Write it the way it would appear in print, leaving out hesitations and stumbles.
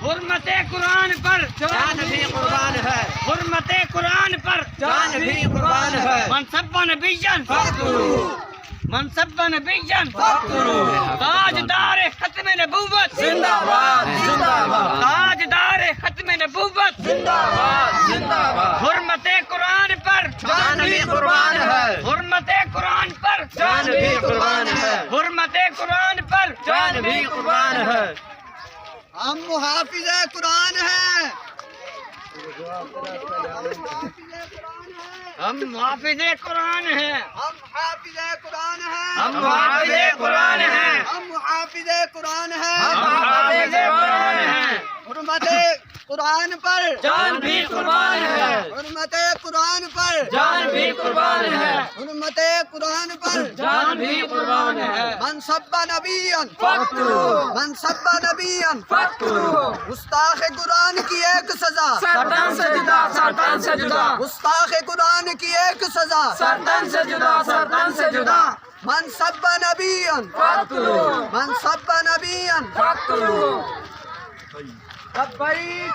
حرمت قرآن پر جان بھی قربان ہے، حرمت قرآن پر جان بھی قربان ہے، منصب نبیجن فخروا منصب نبیجن فخروا، تاجدار ختم نبوت زندہ باد زندہ باد تاجدار ختم نبوت زندہ باد زندہ باد، حرمت قرآن پر جان بھی قربان ہے، حرمت قرآن پر جان بھی قربان ہے، حرمت قرآن پر جان بھی قربان ہے، ہم محافظ قرآن ہیں، ہم محافظ قرآن ہیں ہم حافظ قرآن ہیں، ہم محافظ قرآن ہیں ہم محافظ قرآن ہیں، ہم محافظ قرآن ہیں حرمت قرآن پر جان بھی قربان ہے، حرمت قرآن پر جان بھی قربان ہے، حرمت قرآن پر جان بھی قربان ہے، من سب نبیًا فخروا من سب نبیًا فخروا، گستاخ قرآن کی ایک سزا، سرطان سے جدا سرطان سے جدا، گستاخ قرآن کی ایک سزا، سرطان سے جدا سرطان سے جدا، من سب نبیًا فخروا من سب نبیًا فخروا، لبیک